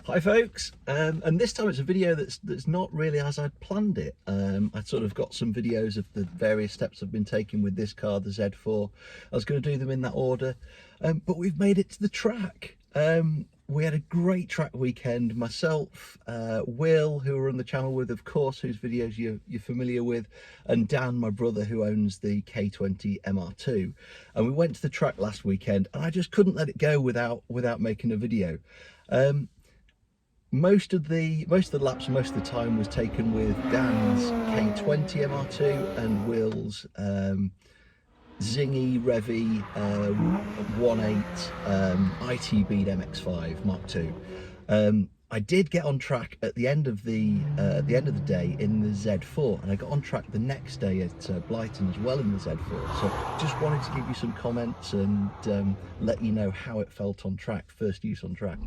Hi folks, and this time it's a video that's not really as I'd planned it. I sort of got some videos of the various steps I've been taking with this car, the Z4. I was going to do them in that order, but we've made it to the track. We had a great track weekend. Myself, Will, who we're on the channel with, of course, whose videos you're familiar with, and Dan, my brother, who owns the K20 MR2. And we went to the track last weekend, and I just couldn't let it go without making a video. Most of the laps, most of the time was taken with Dan's K20 MR2 and Will's zingy Revy 1.8 ITB MX5 Mark II. I did get on track at the end of the day in the Z4, and I got on track the next day at Blyton as well in the Z4. So just wanted to give you some comments and let you know how it felt on track, first use on track.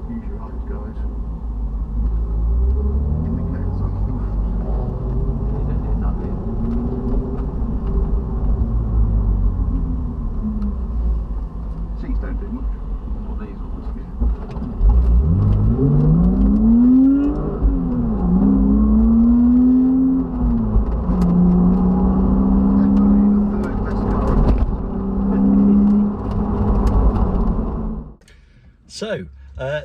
Use your eyes, guys. Indicators on. Seats don't do much. Well, these ones, yeah. Definitely the third best car. So,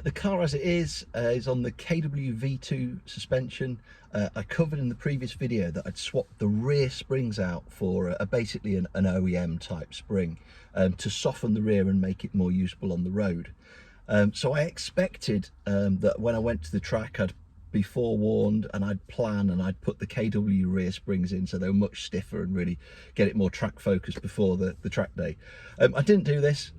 the car as it is on the KW V2 suspension. I covered in the previous video that I'd swapped the rear springs out for basically an OEM type spring to soften the rear and make it more usable on the road. So I expected that when I went to the track I'd be forewarned and I'd plan and I'd put the KW rear springs in so they were much stiffer and really get it more track focused before the track day. I didn't do this,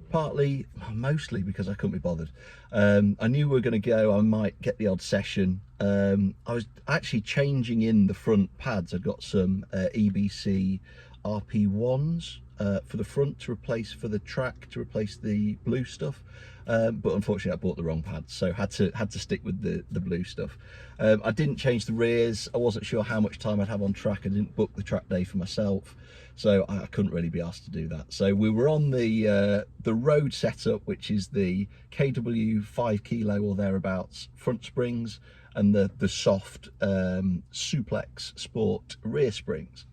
mostly because I couldn't be bothered. I knew we were going to go, I might get the odd session. I was actually changing in the front pads. I've got some EBC RP1s for the front to replace for the track, to replace the blue stuff. But unfortunately I bought the wrong pads, so had to stick with the blue stuff. I didn't change the rears. I wasn't sure how much time I'd have on track. I didn't book the track day for myself, so I couldn't really be asked to do that. So we were on the road setup, which is the KW 5 kilo or thereabouts front springs and the soft Suplex Sport rear springs.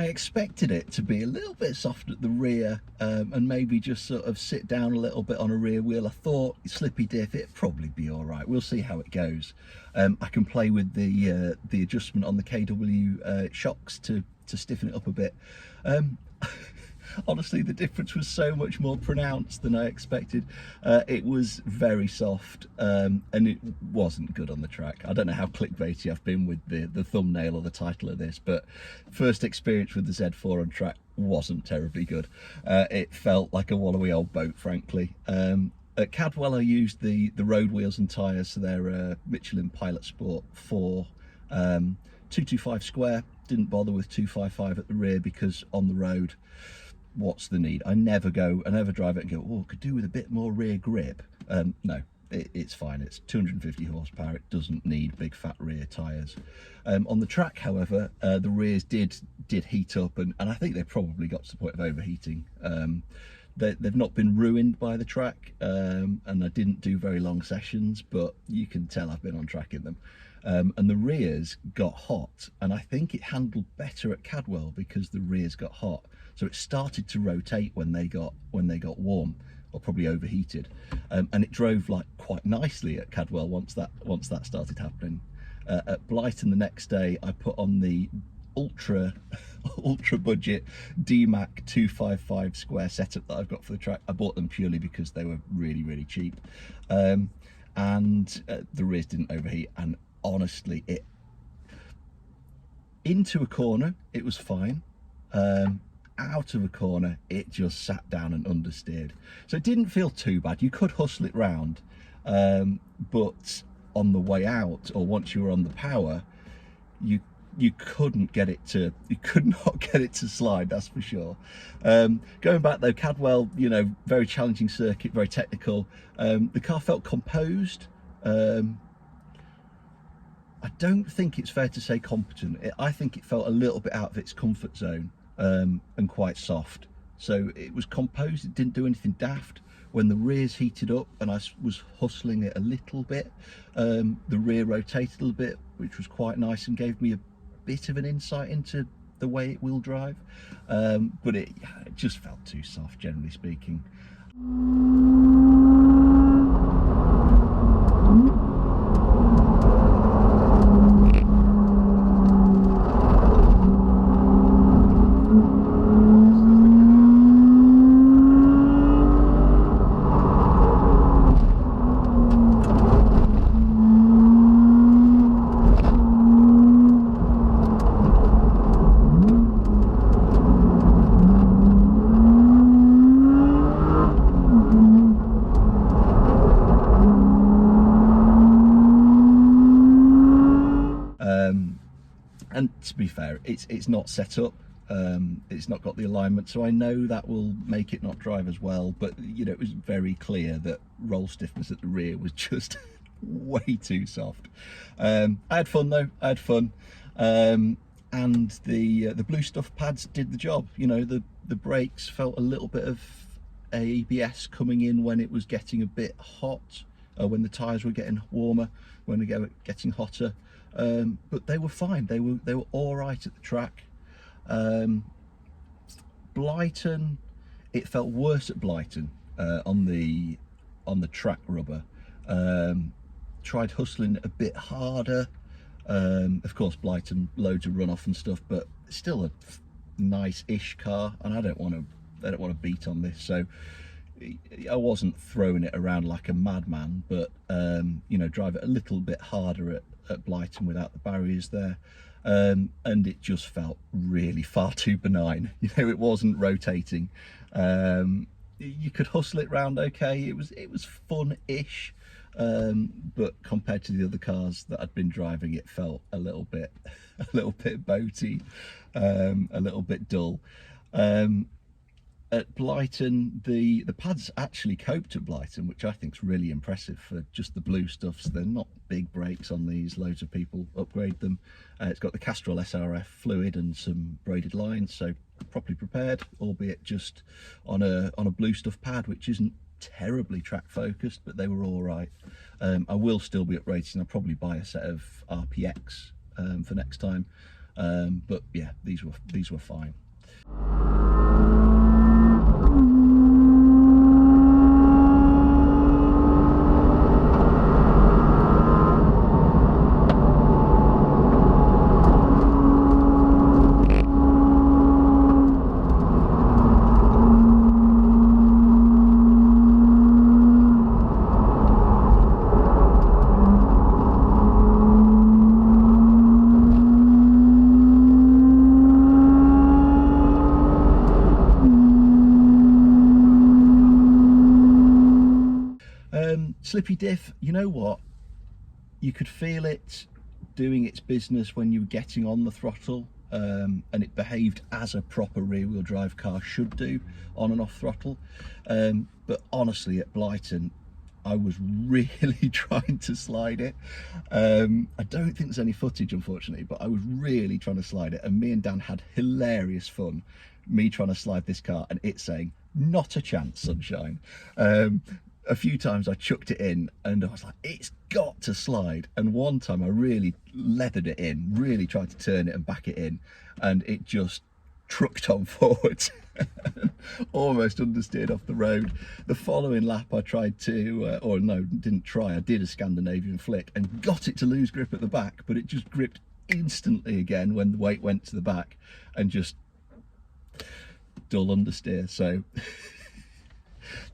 Expected it to be a little bit soft at the rear and maybe just sort of sit down a little bit on a rear wheel. I thought slippy diff, it'd probably be all right. We'll see how it goes. I can play with the adjustment on the KW shocks to stiffen it up a bit. Honestly, the difference was so much more pronounced than I expected. It was very soft and it wasn't good on the track. I don't know how clickbaity I've been with the thumbnail or the title of this, but first experience with the Z4 on track wasn't terribly good. It felt like a wallowy old boat, frankly. At Cadwell I used the road wheels and tyres, so they're Michelin Pilot Sport 4 225 square. Didn't bother with 255 at the rear because on the road, what's the need? I never drive it and go, oh, could do with a bit more rear grip. No, it's fine. It's 250 horsepower. It doesn't need big fat rear tyres. On the track, however, the rears did heat up, and I think they probably got to the point of overheating. They've not been ruined by the track, and I didn't do very long sessions, but you can tell I've been on track in them. And the rears got hot, and I think it handled better at Cadwell because the rears got hot. So it started to rotate when they got warm, or probably overheated, and it drove like quite nicely at Cadwell once that started happening. At Blyton the next day, I put on the ultra budget DMAC 255 square setup that I've got for the track. I bought them purely because they were really cheap, and the rears didn't overheat, and honestly Into a corner, it was fine. Out of a corner, it just sat down and understeered. So it didn't feel too bad. You could hustle it round, but on the way out, or once you were on the power, you couldn't get it to, you could not get it to slide, that's for sure. Going back though, Cadwell, you know, very challenging circuit, very technical. The car felt composed. I don't think it's fair to say competent. I think it felt a little bit out of its comfort zone, and quite soft. So it was composed, it didn't do anything daft. When the rears heated up and I was hustling it a little bit, the rear rotated a little bit, which was quite nice and gave me a bit of an insight into the way it will drive. But it just felt too soft, generally speaking. And to be fair, it's not set up, it's not got the alignment, so I know that will make it not drive as well. But you know, it was very clear that roll stiffness at the rear was just way too soft. I had fun though, I had fun, and the blue stuff pads did the job. You know, the brakes felt a little bit of ABS coming in when it was getting a bit hot, when the tyres were getting warmer, when they were getting hotter. But they were fine. They were all right at the track. Blyton, it felt worse at Blyton, on the track rubber. Tried hustling a bit harder. Of course, Blyton, loads of runoff and stuff, but still a nice-ish car, and I don't want to beat on this, so I wasn't throwing it around like a madman, but you know, drive it a little bit harder at Blyton without the barriers there, and it just felt really far too benign. You know, it wasn't rotating. You could hustle it round okay. It was fun-ish, but compared to the other cars that I'd been driving, it felt a little bit boaty, a little bit dull. At Blyton, the pads actually coped at Blyton, which I think is really impressive for just the blue stuffs. They're not big brakes on these, loads of people upgrade them. It's got the Castrol SRF fluid and some braided lines, so properly prepared, albeit just on a blue stuff pad, which isn't terribly track focused, but they were all right. I will still be uprating. I'll probably buy a set of RPX for next time, but yeah, these were fine. Slippy diff, you know what, you could feel it doing its business when you were getting on the throttle, and it behaved as a proper rear wheel drive car should do on and off throttle, but honestly at Blyton I was really trying to slide it. I don't think there's any footage unfortunately, but I was really trying to slide it, and me and Dan had hilarious fun, me trying to slide this car and it saying not a chance, sunshine. A few times I chucked it in and I was like, it's got to slide. And one time I really leathered it in, really tried to turn it and back it in, and it just trucked on forward. Almost understeered off the road. The following lap I tried to, or no, didn't try, I did a Scandinavian flick and got it to lose grip at the back, but it just gripped instantly again when the weight went to the back, and just dull understeer. So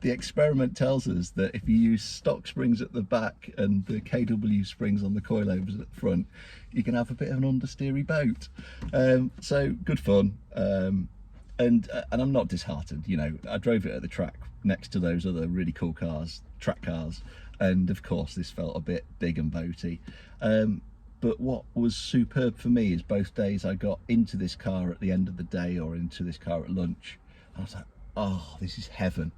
The experiment tells us that if you use stock springs at the back and the KW springs on the coilovers at the front, you can have a bit of an understeery boat. So good fun. And I'm not disheartened. You know, I drove it at the track next to those other really cool cars, track cars, and of course this felt a bit big and boaty. But what was superb for me is both days I got into this car at the end of the day or into this car at lunch, and I was like, oh, this is heaven.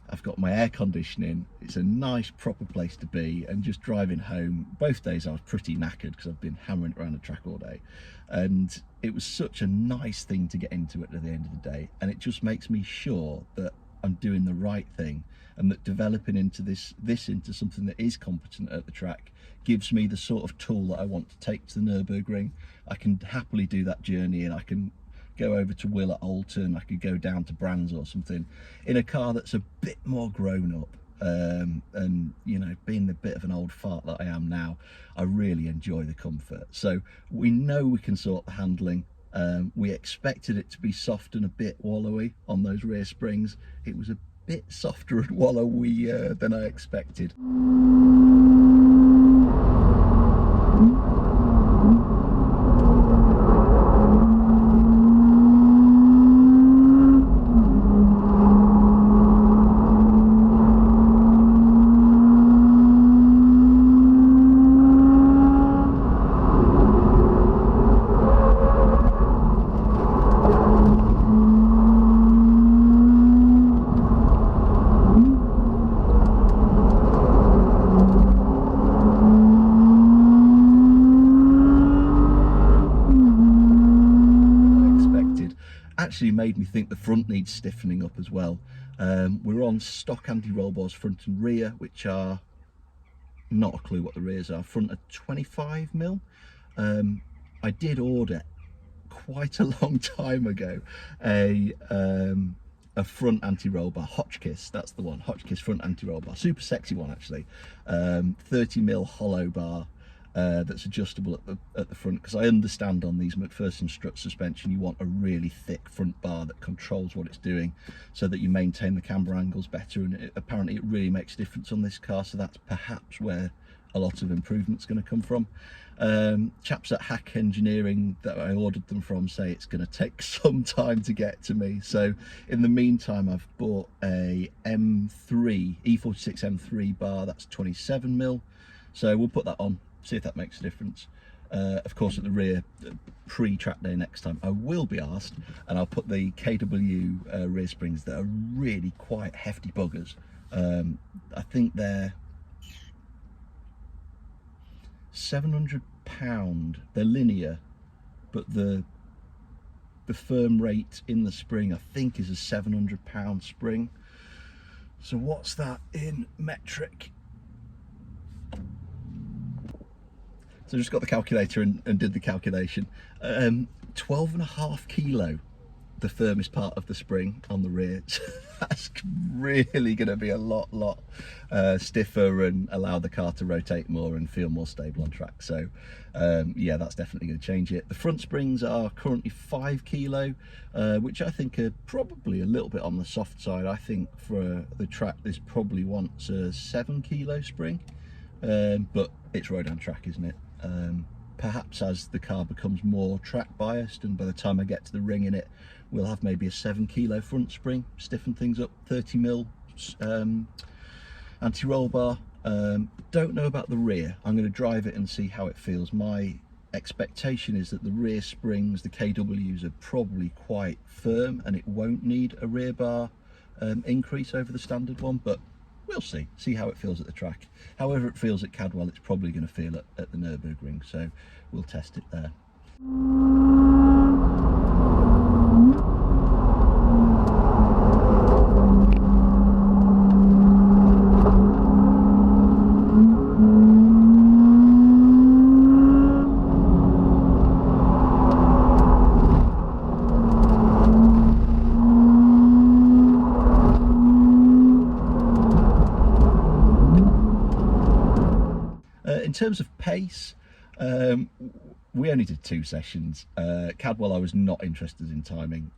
I've got my air conditioning, it's a nice proper place to be, and just driving home, both days I was pretty knackered because I've been hammering around the track all day, and it was such a nice thing to get into it at the end of the day, and it just makes me sure that I'm doing the right thing, and that developing into this into something that is competent at the track gives me the sort of tool that I want to take to the Nürburgring. I can happily do that journey, and I can go over to Will at Alton, I could go down to Brands or something in a car that's a bit more grown up, and you know, being the bit of an old fart that I am now, I really enjoy the comfort. So we know we can sort the handling. We expected it to be soft and a bit wallowy on those rear springs. It was a bit softer and wallowy than I expected. Actually made me think the front needs stiffening up as well. We're on stock anti-roll bars front and rear, which are not a clue what the rears are. Front are 25mm. I did order quite a long time ago a front anti-roll bar, Hotchkiss, that's the one, Hotchkiss front anti-roll bar, super sexy one actually. 30mm hollow bar. That's adjustable at the front, because I understand on these McPherson strut suspension you want a really thick front bar that controls what it's doing so that you maintain the camber angles better, and apparently it really makes a difference on this car, so that's perhaps where a lot of improvement's going to come from. Chaps at Hack Engineering that I ordered them from say it's going to take some time to get to me, so in the meantime I've bought a M3 E46 M3 bar, that's 27mm, so we'll put that on, see if that makes a difference. Of course at the rear, pre-Trackday next time, I will be asked, and I'll put the KW rear springs that are really quite hefty buggers. I think they're £700, they're linear, but the firm rate in the spring I think is a £700 spring. So what's that in metric? So I just got the calculator and did the calculation. 12.5 kilo, the firmest part of the spring on the rear. That's really going to be a lot stiffer and allow the car to rotate more and feel more stable on track. So yeah, that's definitely going to change it. The front springs are currently 5 kilo, which I think are probably a little bit on the soft side. I think for the track this probably wants a 7 kilo spring, but it's road and track, isn't it? Perhaps as the car becomes more track biased, and by the time I get to the ring in it, we'll have maybe a 7 kilo front spring, stiffen things up, 30mm anti-roll bar. Don't know about the rear. I'm going to drive it and see how it feels. My expectation is that the rear springs, the KWs, are probably quite firm and it won't need a rear bar increase over the standard one, but we'll see how it feels at the track. However it feels at Cadwell, it's probably going to feel at the Nürburgring, so we'll test it there. In terms of pace, we only did 2 sessions. Cadwell I was not interested in timing.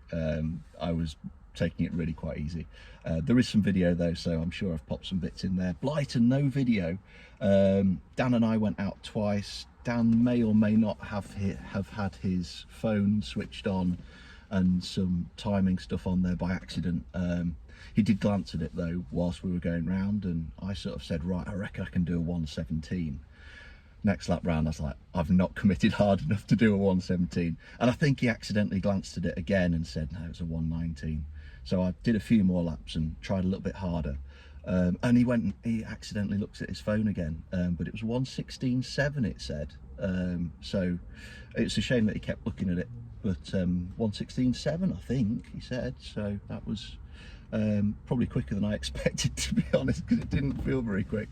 I was taking it really quite easy. There is some video though, so I'm sure I've popped some bits in there. Blyton, no video. Dan and I went out twice. Dan may or may not have had his phone switched on and some timing stuff on there by accident. He did glance at it though whilst we were going round, and I sort of said, right, I reckon I can do a 117. Next lap round I was like, I've not committed hard enough to do a 117, and I think he accidentally glanced at it again and said no, it's a 119. So I did a few more laps and tried a little bit harder, and he accidentally looks at his phone again, but it was 116.7 it said. So it's a shame that he kept looking at it, but 116.7 I think he said, so that was probably quicker than I expected, to be honest, because it didn't feel very quick.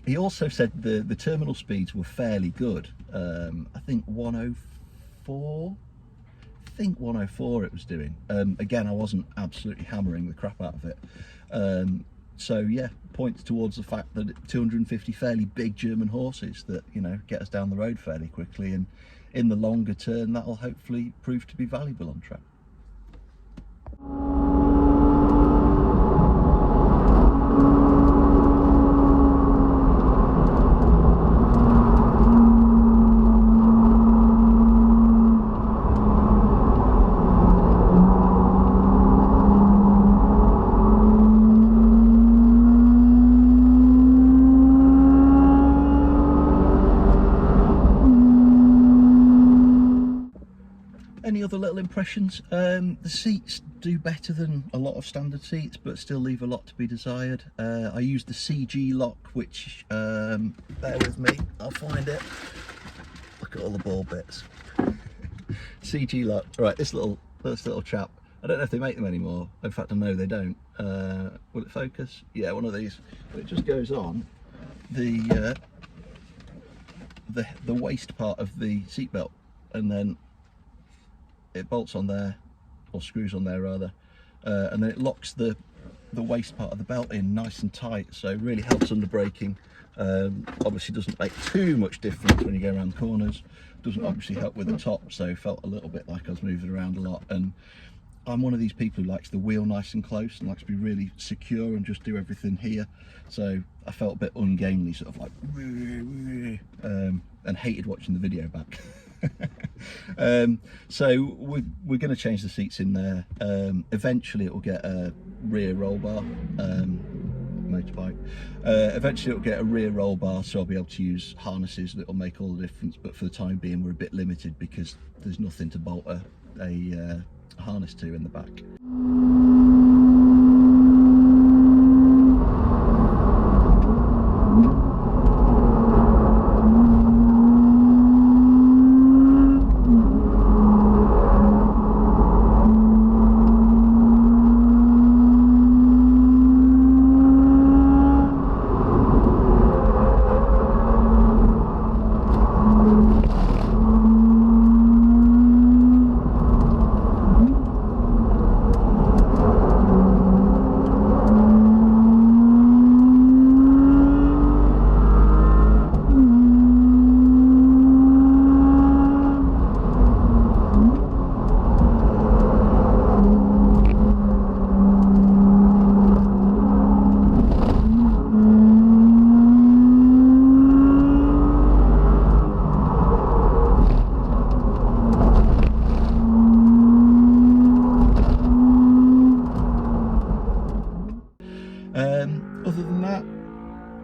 He also said the terminal speeds were fairly good. I think 104. I think 104 it was doing. Again, I wasn't absolutely hammering the crap out of it. So yeah, points towards the fact that 250 fairly big German horses that, you know, get us down the road fairly quickly, and in the longer term that'll hopefully prove to be valuable on track. Any other little impressions? The seats do better than a lot of standard seats, but still leave a lot to be desired. I used the CG lock, which, bear with me, I'll find it. Look at all the ball bits. CG lock, right, this little chap, I don't know if they make them anymore. In fact, I know they don't. Will it focus? Yeah, one of these. It just goes on the waist part of the seatbelt, and then it bolts on there, or screws on there rather, and then it locks the waist part of the belt in nice and tight, so it really helps under braking. Obviously doesn't make too much difference when you go around corners, doesn't obviously help with the top, so felt a little bit like I was moving around a lot. And I'm one of these people who likes the wheel nice and close and likes to be really secure and just do everything here, so I felt a bit ungainly, sort of like and hated watching the video back. So we're going to change the seats in there. Eventually it will get a rear roll bar, motorbike. Eventually it will get a rear roll bar, so I'll be able to use harnesses that will make all the difference, but for the time being we're a bit limited because there's nothing to bolt a harness to in the back. Other than that,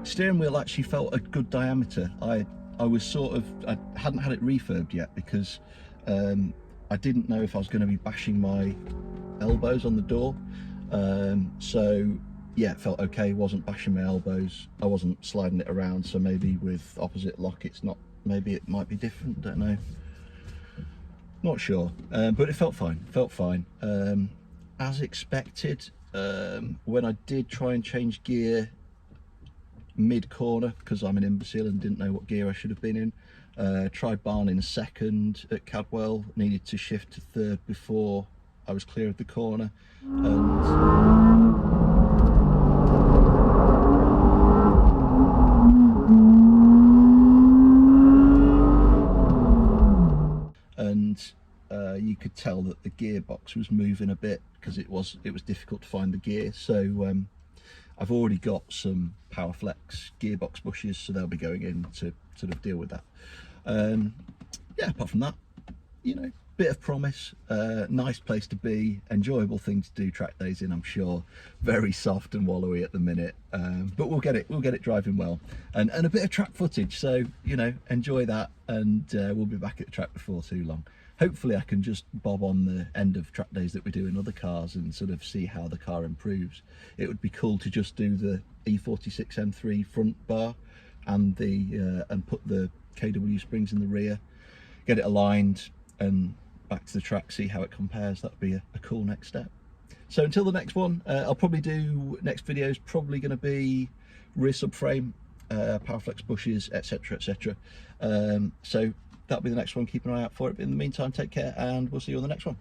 steering wheel actually felt a good diameter. I was sort of, I hadn't had it refurbed yet because I didn't know if I was going to be bashing my elbows on the door. So yeah, it felt okay, wasn't bashing my elbows, I wasn't sliding it around, so maybe with opposite lock it's not, maybe it might be different, don't know, not sure, but it felt fine, as expected. When I did try and change gear mid-corner, because I'm an imbecile and didn't know what gear I should have been in, tried barn in second at Cadwell, needed to shift to third before I was clear of the corner, and you could tell that the gearbox was moving a bit because it was difficult to find the gear. So I've already got some Powerflex gearbox bushes, so they'll be going in to sort of deal with that. Yeah, apart from that, you know, bit of promise, nice place to be, enjoyable thing to do track days in, I'm sure. Very soft and wallowy at the minute, but we'll get it driving well, and a bit of track footage, so you know, enjoy that, and we'll be back at the track before too long. Hopefully I can just bob on the end of track days that we do in other cars and sort of see how the car improves. It would be cool to just do the E46 M3 front bar and the and put the KW springs in the rear, get it aligned, and back to the track, see how it compares. That would be a cool next step. So until the next one, I'll probably do, next video is probably going to be rear subframe, Powerflex bushes, etc, etc. So that'll be the next one. Keep an eye out for it, but in the meantime, take care, and we'll see you on the next one.